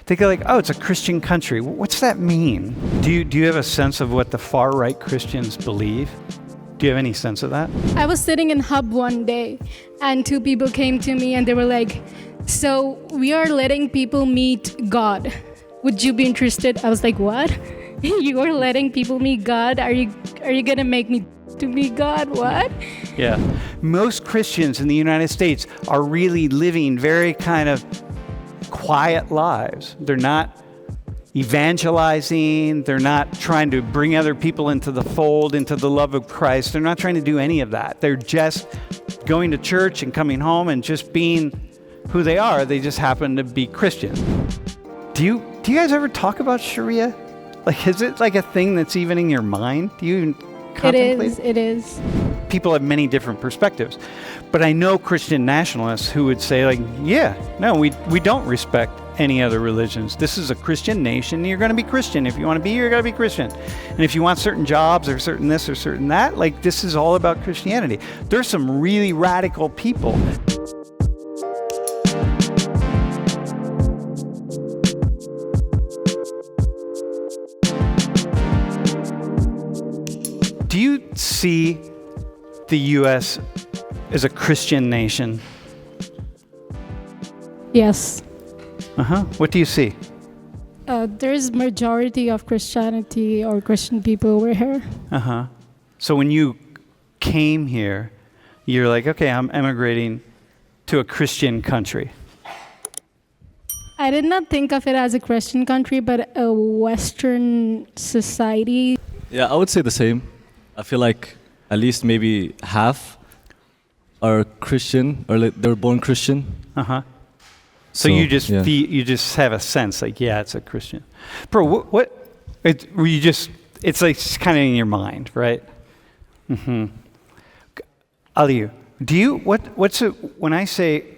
They go like, oh, it's a Christian country. What's that mean? Do you have a sense of what the far-right Christians believe? Do you have any sense of that? I was sitting in Hub one day, and two people came to me, and they were like, so we are letting people meet God. Would you be interested? I was like, what? You are letting people meet God? Are you gonna make me to meet God? What? Yeah. Most Christians in the United States are really living very kind of quiet lives. They're not evangelizing. They're not trying to bring other people into the fold, into the love of Christ. They're not trying to do any of that. They're just going to church and coming home and just being who they are. They just happen to be Christian. Do you guys ever talk about Sharia? Like, is it like a thing that's even in your mind? Do you even contemplate? It is. People have many different perspectives. But I know Christian nationalists who would say, like, yeah, no, we don't respect any other religions. This is a Christian nation. You're going to be Christian. If you want to be, you're going to be Christian. And if you want certain jobs or certain this or certain that, like, this is all about Christianity. There's some really radical people. Do you see the U.S. as a Christian nation? Yes. What do you see? There's majority of Christianity or Christian people over here. So when you came here, you're like, okay, I'm emigrating to a Christian country. I did not think of it as a Christian country, but a Western society. Yeah, I would say the same. I feel like at least maybe half are Christian, or like they're born Christian. So you just you just have a sense like, yeah, it's a Christian. Bro, it's like kind of in your mind, right? Aliyu,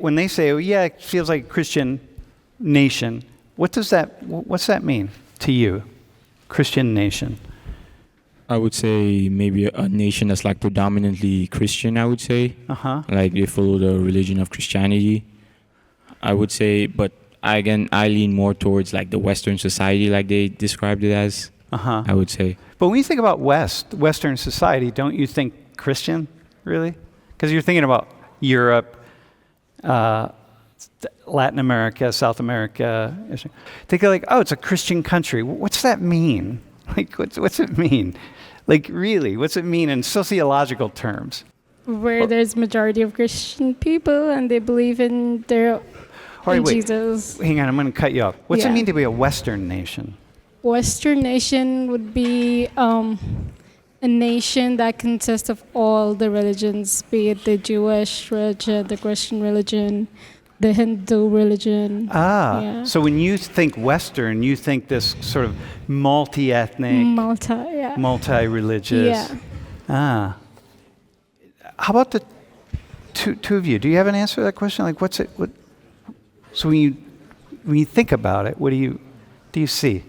when they say, oh yeah, it feels like a Christian nation, what's that mean to you? Christian nation. I would say maybe a nation that's like predominantly Christian, I would say. Like they follow the religion of Christianity, I would say. But I lean more towards like the Western society, like they described it as, I would say. But when you think about Western society, don't you think Christian, really? Because you're thinking about Europe, Latin America, South America. They go like, oh, it's a Christian country. What's that mean? Like, what's it mean? Like, really, what's it mean in sociological terms? Where there's majority of Christian people and they believe in Jesus. Hang on, I'm going to cut you off. What's it mean to be a Western nation? Western nation would be a nation that consists of all the religions, be it the Jewish religion, the Christian religion, the Hindu religion. So when you think Western, you think this sort of multi-ethnic, multi-religious. How about the two of you? Do you have an answer to that question? Like, so when you think about it, what do you see?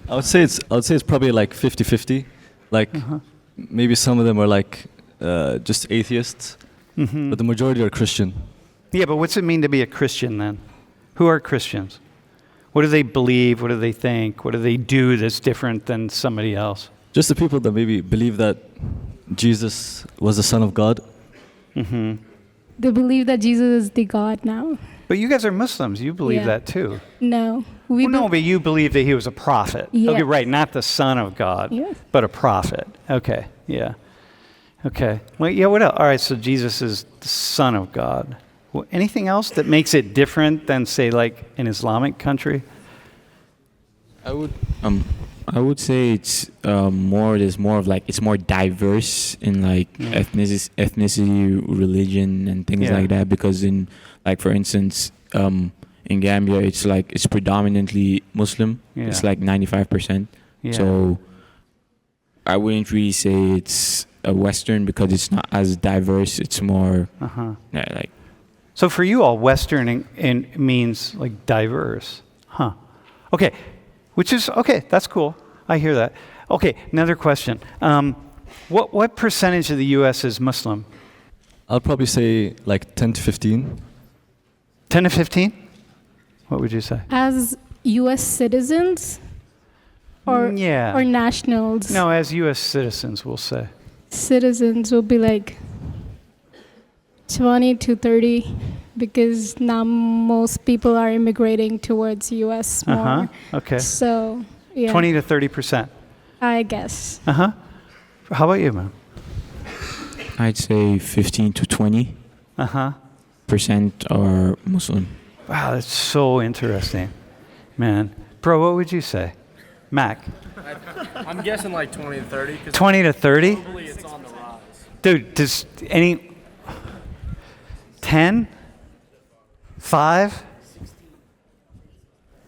I would say it's probably like 50-50. Like maybe some of them are like just atheists, but the majority are Christian. Yeah, but what's it mean to be a Christian then? Who are Christians? What do they believe? What do they think? What do they do that's different than somebody else? Just the people that maybe believe that Jesus was the Son of God. They believe that Jesus is the God now. But you guys are Muslims. You believe that too. No. But you believe that he was a prophet. Yeah. Okay, right, not the Son of God, but a prophet. Okay, yeah. Okay. Well, yeah, what else? All right, so Jesus is the Son of God. Well, anything else that makes it different than, say, like an Islamic country? I would say it's more of like it's more diverse in like ethnicity, religion, and things like that. Because in like for instance, in Gambia, it's predominantly Muslim. It's like 95%. So I wouldn't really say it's a Western because it's not as diverse. It's more like. So for you all, Western means like diverse, huh? Okay, which is okay. That's cool. I hear that. Okay, another question. What percentage of the U.S. is Muslim? I'll probably say like 10 to 15. 10 to 15? What would you say? As U.S. citizens or Yeah. or nationals. No, as U.S. citizens, we'll say. Citizens will be like 20 to 30 because now most people are immigrating towards U.S. more. Okay. So yeah, 20 to 30%. I guess. How about you, man? I'd say 15 to 20% are Muslim. Wow, that's so interesting, man. Bro, what would you say, Mac? I'm guessing like 20 to 30. 20 to 30? Probably it's on the rise. Dude, does any 10? 5?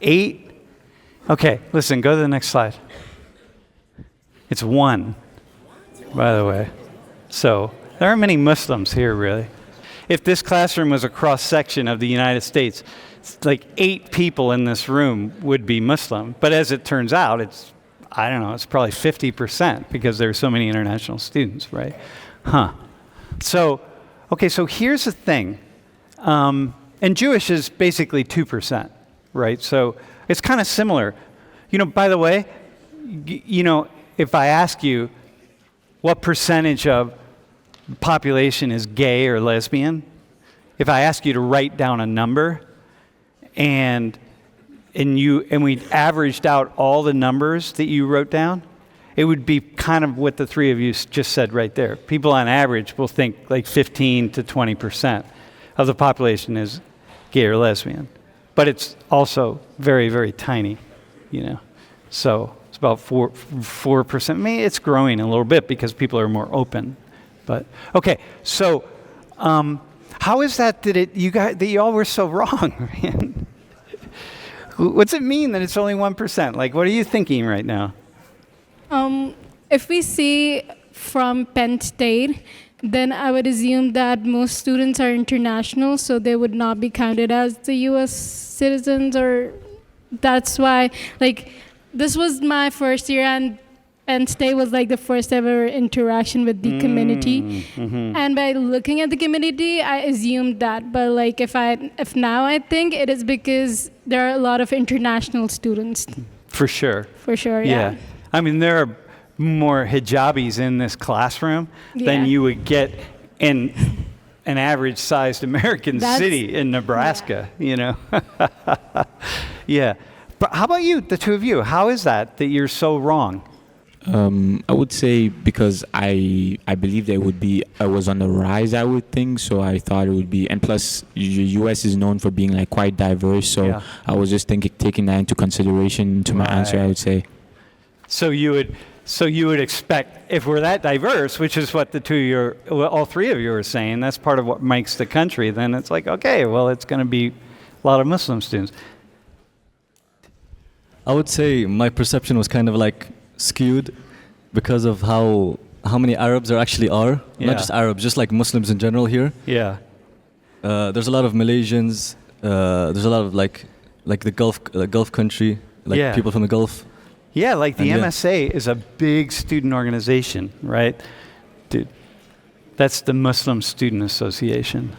8? Okay, listen, go to the next slide. It's 1, by the way. So there aren't many Muslims here, really. If this classroom was a cross-section of the United States, it's like 8 people in this room would be Muslim. But as it turns out, it's probably 50% because there are so many international students, right? So, okay, so here's the thing. And Jewish is basically 2%, right? So it's kind of similar. By the way, if I ask you what percentage of the population is gay or lesbian, if I ask you to write down a number and we averaged out all the numbers that you wrote down, it would be kind of what the three of you just said right there. People on average will think like 15 to 20% of the population is gay or lesbian. But it's also very, very tiny, So it's about 4%. Maybe it's growing a little bit because people are more open. But okay, so how is that that you all were so wrong, man? What's it mean that it's only 1%? Like, what are you thinking right now? If we see from Penn State, then I would assume that most students are international, so they would not be counted as the U.S. citizens, or that's why, this was my first year, and Penn State was the first ever interaction with the community. And by looking at the community, I assumed that. But if now I think it is because there are a lot of international students. For sure. For sure, yeah. I mean, there are more hijabis in this classroom than you would get in an average-sized American city in Nebraska, Yeah. But how about you, the two of you? How is that you're so wrong? I would say because I believe that it was on the rise, I would think, so I thought it would be, and plus the U.S. is known for being quite diverse, so I was just taking that into consideration to my answer, I would say. So you would expect, if we're that diverse, which is what all three of you are saying, that's part of what makes the country, then it's okay, well, it's going to be a lot of Muslim students. I would say my perception was kind of skewed because of how many Arabs there actually are. Not just Arabs, just Muslims in general here. Yeah. There's a lot of Malaysians. There's a lot of the Gulf country, people from the Gulf. Yeah, the MSA is a big student organization, right? Dude, that's the Muslim Student Association.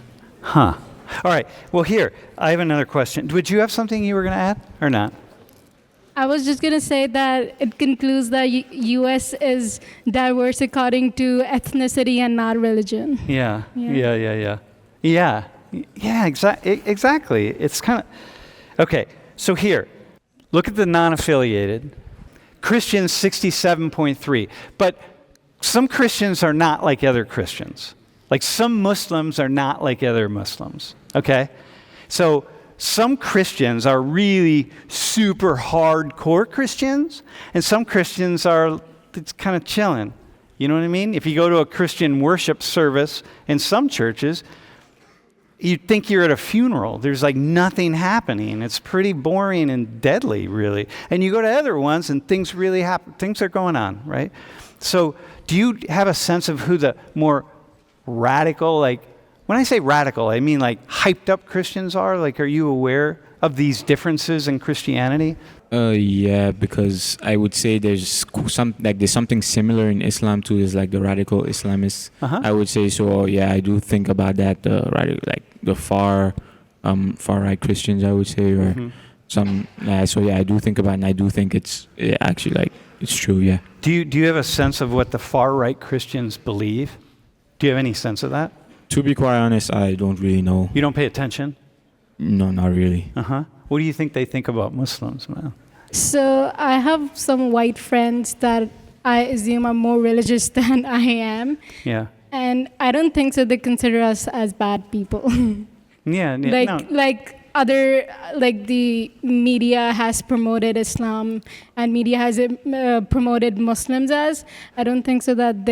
All right. Well, here, I have another question. Would you have something you were going to add or not? I was just going to say that it concludes that U.S. is diverse according to ethnicity and not religion. Yeah, exactly. It's kind of... Okay, so here, look at the non-affiliated. Christians, 67.3. But some Christians are not like other Christians. Some Muslims are not like other Muslims, okay? So some Christians are really super hardcore Christians, and some Christians are kind of chilling. You know what I mean? If you go to a Christian worship service in some churches, you'd think you're at a funeral. There's nothing happening. It's pretty boring and deadly, really. And you go to other ones and things really happen. Things are going on, right? So do you have a sense of who the more radical, when I say radical, I mean hyped up Christians are? Are you aware of these differences in Christianity? Yeah, because I would say there's something similar in Islam too. There's the radical Islamists. I would say so. Yeah, I do think about that. The far right Christians, I would say, or So yeah, I do think about it, and I do think it's actually like it's true. Yeah. Do you have a sense of what the far right Christians believe? Do you have any sense of that? To be quite honest, I don't really know. You don't pay attention? No, not really. What do you think they think about Muslims, man? So I have some white friends that I assume are more religious than I am. Yeah. And I don't think so they consider us as bad people. Yeah. Like the media has promoted Islam and media has promoted Muslims as. I don't think so that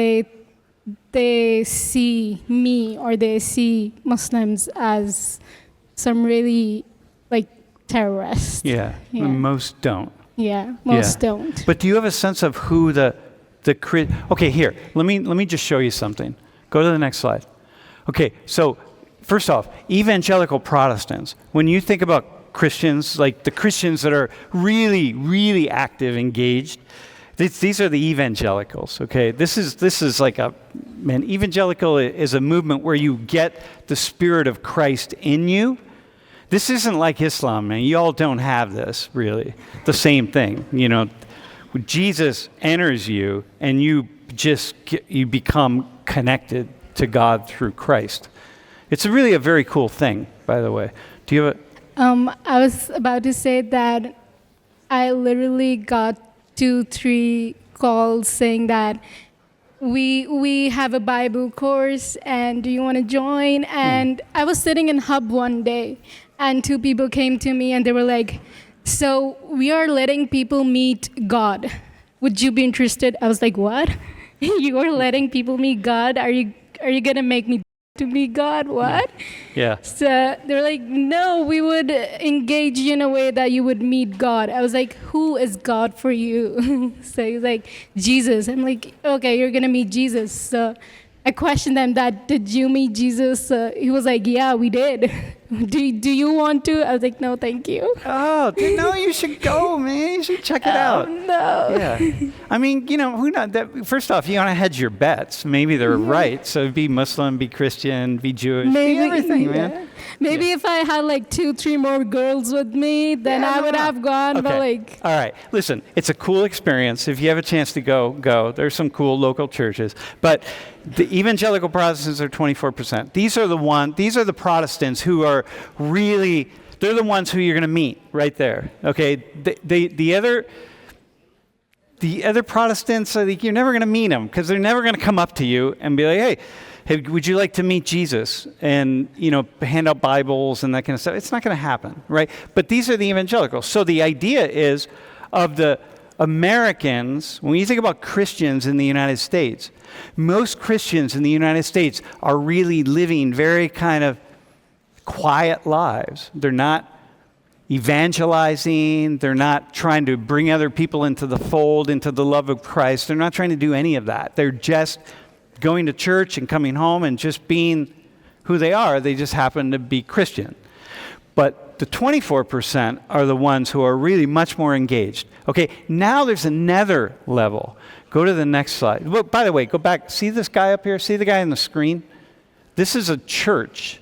they see me or they see Muslims as some really like terrorists. Yeah. Most don't. Yeah, most don't. But do you have a sense of who okay, here, let me just show you something. Go to the next slide. Okay, so first off, evangelical Protestants, when you think about Christians, like the Christians that are really, really active, engaged, these are the evangelicals, okay? This is like evangelical is a movement where you get the Spirit of Christ in you. This isn't like Islam, man. You all don't have this, really. The same thing, Jesus enters you and you become connected to God through Christ. It's really a very cool thing, by the way. Do you have I was about to say that I literally got 2-3 calls saying that we have a Bible course and do you want to join? And I was sitting in Hub one day and 2 people came to me and they were like, so we are letting people meet God. Would you be interested? I was like, what? You are letting people meet God? Are you gonna make me to meet God? What? Yeah. So they're like, no, we would engage you in a way that you would meet God. I was like, who is God for you? So he's like, Jesus. I'm like, okay, you're gonna meet Jesus. So I questioned them that, did you meet Jesus? He was like, yeah, we did. Do you want to? I was like, no, thank you. Oh, no, you should go, man. You should check it out. No. Yeah. I mean, who knows? First off, you want to hedge your bets. Maybe they're right. So be Muslim, be Christian, be Jewish, be everything, man. Maybe if I had like 2-3 more girls with me, then I would have gone. Okay. But like, all right. Listen, it's a cool experience. If you have a chance to go. There's some cool local churches. But the evangelical Protestants are 24%. These are the Protestants who are really, they're the ones who you're going to meet right there. Okay. The other Protestants, you're never going to meet them because they're never going to come up to you and be like, hey, would you like to meet Jesus? And, hand out Bibles and that kind of stuff. It's not going to happen, right? But these are the evangelicals. So the idea is of the Americans, when you think about Christians in the United States, most Christians in the United States are really living very kind of quiet lives. They're not evangelizing. They're not trying to bring other people into the fold, into the love of Christ. They're not trying to do any of that. They're just going to church and coming home and just being who they are. They just happen to be Christian. But the 24% are the ones who are really much more engaged. Okay, now there's another level. Go to the next slide. Well, by the way, go back. See this guy up here? See the guy on the screen? This is a church.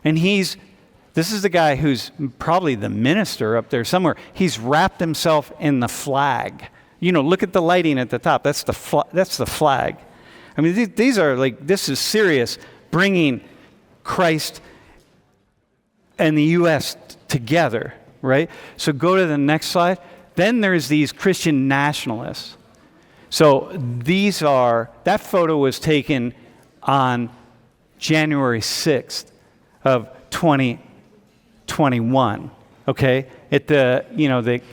And this is the guy who's probably the minister up there somewhere. He's wrapped himself in the flag. Look at the lighting at the top. That's the flag. I mean, these are this is serious, bringing Christ and the U.S. together, right? So go to the next slide. Then there's these Christian nationalists. So that photo was taken on January 6th of 2021, okay?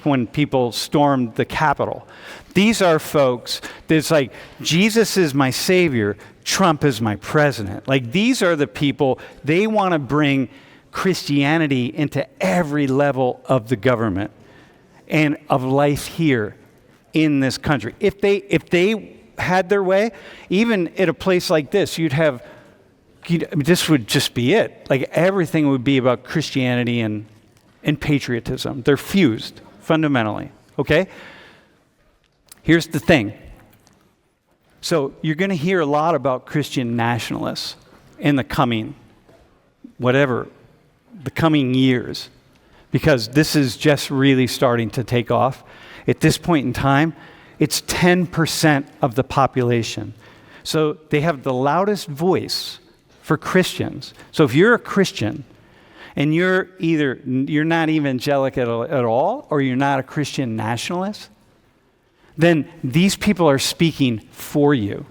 When people stormed the Capitol. These are folks that's like, Jesus is my savior, Trump is my president. These are the people, they want to bring Christianity into every level of the government and of life here in this country. If they had their way, even at a place like this, this would just be it. Everything would be about Christianity and patriotism. They're fused fundamentally, okay? Here's the thing. So you're going to hear a lot about Christian nationalists in the coming years. because this is just really starting to take off. At this point in time, it's 10% of the population. So they have the loudest voice for Christians. So if you're a Christian and you're not evangelic at all, or you're not a Christian nationalist, then these people are speaking for you,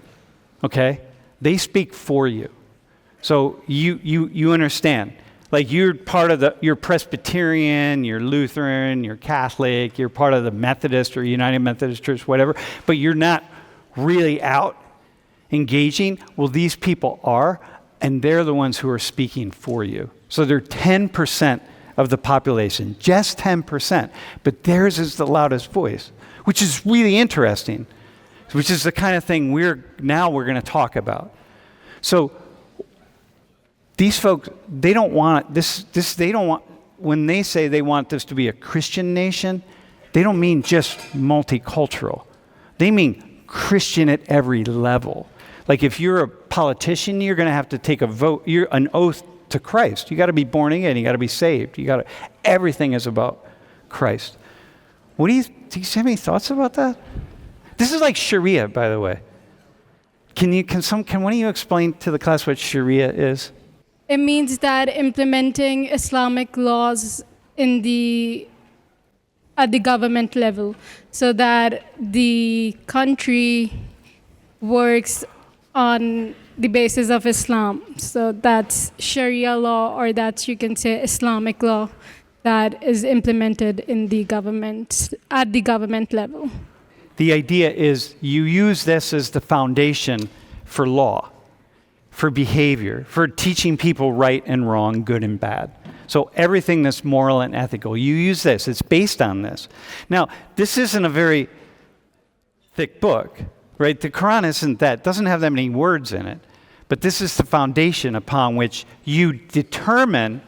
okay? They speak for you. So you understand. Like you're Presbyterian, you're Lutheran, you're Catholic, you're part of the Methodist or United Methodist Church, whatever, but you're not really out engaging. Well, these people are, and they're the ones who are speaking for you. So they're 10% of the population, just 10%, but theirs is the loudest voice, which is really interesting, which is the kind of thing we're going to talk about. So these folks, they don't want this. They don't want, when they say they want this to be a Christian nation, they don't mean just multicultural. They mean Christian at every level. Like if you're a politician, you're going to have to take a vote, an oath to Christ. You got to be born again. You got to be saved. Everything is about Christ. Do you have any thoughts about that? This is like Sharia, by the way. Can one of you explain to the class what Sharia is? It means that implementing Islamic laws at the government level, so that the country works on the basis of Islam. So that's Sharia law, or that's, you can say, Islamic law that is implemented in the government, at the government level. The idea is you use this as the foundation for law, for behavior, for teaching people right and wrong, good and bad. So everything that's moral and ethical, you use this. It's based on this. Now, this isn't a very thick book, right? The Quran doesn't have that many words in it. But this is the foundation upon which you determine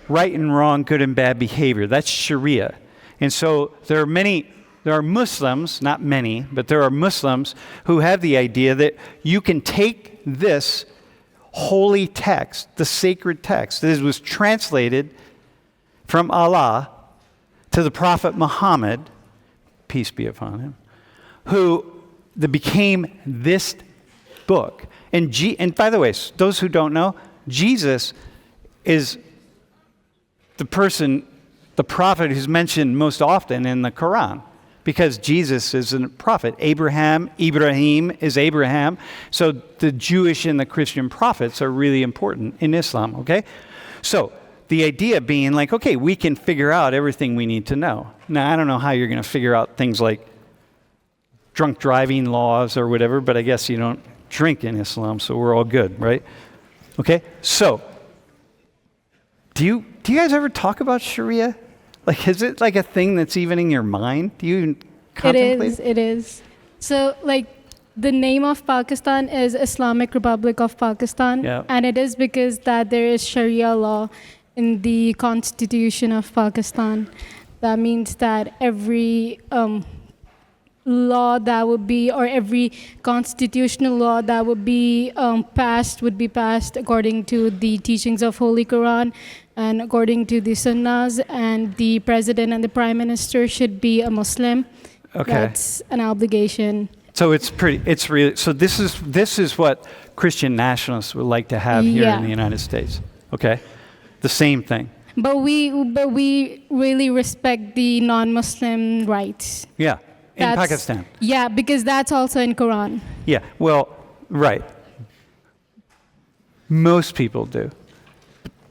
right and wrong, good and bad behavior. That's Sharia. And so there are Muslims, not many, but there are Muslims who have the idea that you can take this holy text, the sacred text, that was translated from Allah to the Prophet Muhammad, peace be upon him, that became this book. And by the way, those who don't know, Jesus is the prophet who's mentioned most often in the Quran. Because Jesus is a prophet. Ibrahim is Abraham. So the Jewish and the Christian prophets are really important in Islam, okay? So the idea being like, okay, we can figure out everything we need to know. Now, I don't know how you're going to figure out things like drunk driving laws or whatever, but I guess you don't drink in Islam, so we're all good, right? Okay? So, do you guys ever talk about Sharia? Like, is it like a thing that's even in your mind? Do you even contemplate? It is. So, like, the name of Pakistan is Islamic Republic of Pakistan. Yeah. And it is because that there is Sharia law in the Constitution of Pakistan. That means that every law that would be, or every constitutional law that would be passed according to the teachings of Holy Quran and according to the Sunnahs, and the president and the prime minister should be a Muslim. Okay. That's an obligation. So so this is what Christian nationalists would like to have here in the United States. Okay? The same thing. But we really respect the non-Muslim rights. Yeah. In Pakistan. Yeah, because that's also in Quran. Yeah. Well, right. Most people do.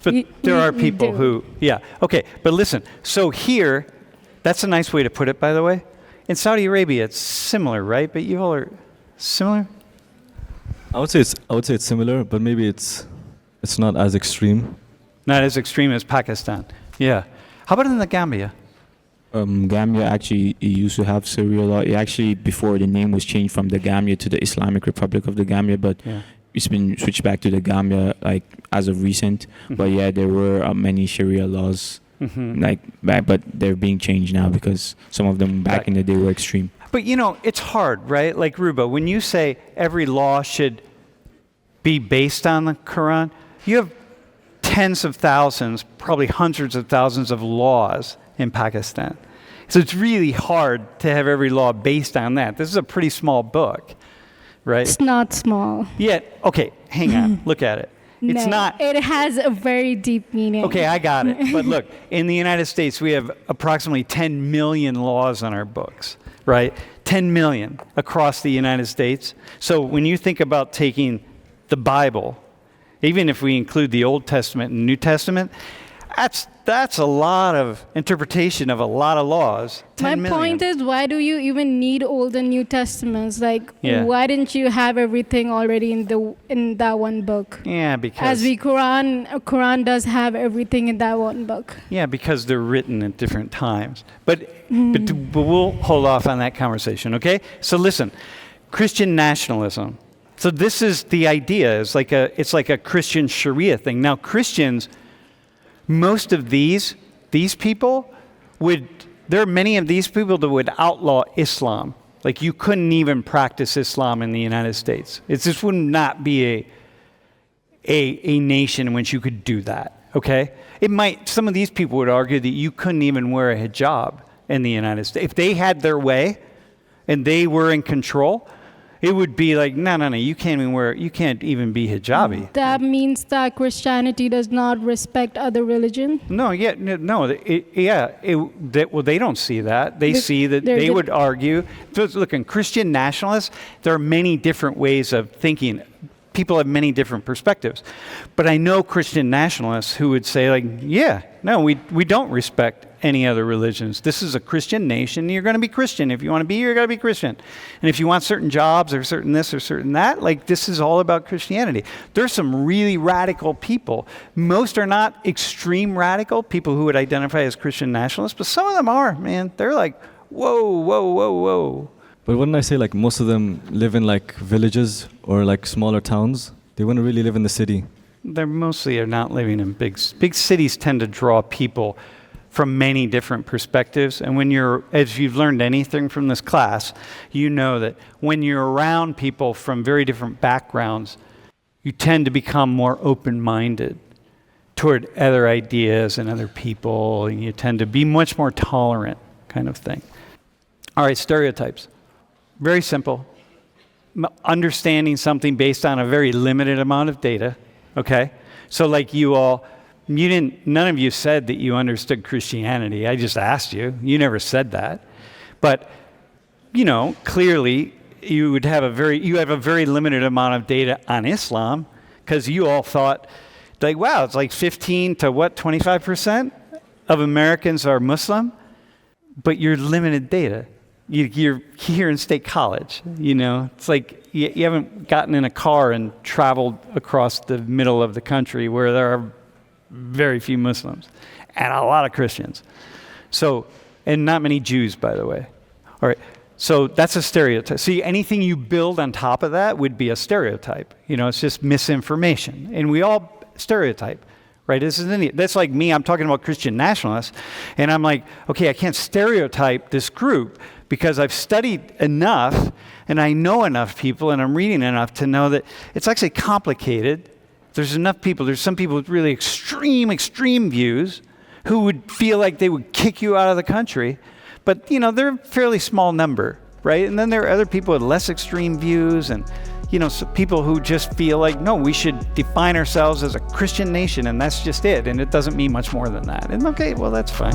But there are people who, okay. But listen, so here, that's a nice way to put it, by the way. In Saudi Arabia, it's similar, right? But you all are similar? I would say it's similar, but maybe it's not as extreme. Not as extreme as Pakistan. Yeah. How about in the Gambia? Gambia actually used to have Sharia law. It actually, before, the name was changed from the Gambia to the Islamic Republic of the Gambia, but it's been switched back to the Gambia like as of recent. Mm-hmm. But yeah, there were many Sharia laws but they're being changed now because some of them back in the day were extreme. But it's hard, right? Like Ruba, when you say every law should be based on the Quran, you have tens of thousands, probably hundreds of thousands of laws in Pakistan. So it's really hard to have every law based on that. This is a pretty small book, right? It's not small. Yet, okay, hang on, look at it. It's No, not. It has a very deep meaning. Okay, I got it. But look, in the United States, we have approximately 10 million laws on our books, right? 10 million across the United States. So when you think about taking the Bible, even if we include the Old Testament and New Testament, that's a lot of interpretation of a lot of laws. 10 My million. point is, why do you even need Old and New Testaments? Like, Yeah. why didn't you have everything already in that one book? Yeah, because Quran does have everything in that one book. yeah, because they're written at different times. But we'll hold off on that conversation, okay? So listen, Christian nationalism. So this is the idea. It's like a Christian Sharia thing. Now Christians, most of these people there are many of these people that would outlaw Islam. Like you couldn't even practice Islam in the United States. This would not be a nation in which you could do that, okay? Some of these people would argue that you couldn't even wear a hijab in the United States. If they had their way and they were in control, it would be like, no, you can't even be hijabi. That means that Christianity does not respect other religion. No, they don't see that. They see that they would argue. So look, in Christian nationalists, there are many different ways of thinking. People have many different perspectives. But I know Christian nationalists who would say, like, yeah, no, we don't respect any other religions. This is a Christian nation. You're going to be Christian. If you want to be, you're going to be Christian. And if you want certain jobs or certain this or certain that, like, this is all about Christianity. There's some really radical people. Most are not extreme radical, people who would identify as Christian nationalists, but some of them are, man. They're like, whoa. But wouldn't I say like most of them live in like villages or like smaller towns? They wouldn't really live in the city. They mostly are not living in big cities. Tend to draw people from many different perspectives. And as you've learned anything from this class, you know that when you're around people from very different backgrounds, you tend to become more open-minded toward other ideas and other people, and you tend to be much more tolerant, kind of thing. All right, stereotypes. Very simple. Understanding something based on a very limited amount of data, okay? So like none of you said that you understood Christianity. I just asked you. You never said that. But, clearly you have a very limited amount of data on Islam because you all thought, like, wow, it's like 15 to 25% of Americans are Muslim, but you're limited data. You're here in State College, It's like you haven't gotten in a car and traveled across the middle of the country where there are very few Muslims and a lot of Christians. So, and not many Jews, by the way. All right, so that's a stereotype. See, anything you build on top of that would be a stereotype. It's just misinformation. And we all stereotype. Right? That's like me. I'm talking about Christian nationalists, and I'm like, okay, I can't stereotype this group because I've studied enough and I know enough people and I'm reading enough to know that it's actually complicated. There's enough people. There's some people with really extreme views who would feel like they would kick you out of the country, but they're a fairly small number, right? And then there are other people with less extreme views and so people who just feel like, no, we should define ourselves as a Christian nation, and that's just it, and it doesn't mean much more than that. And okay, well, that's fine.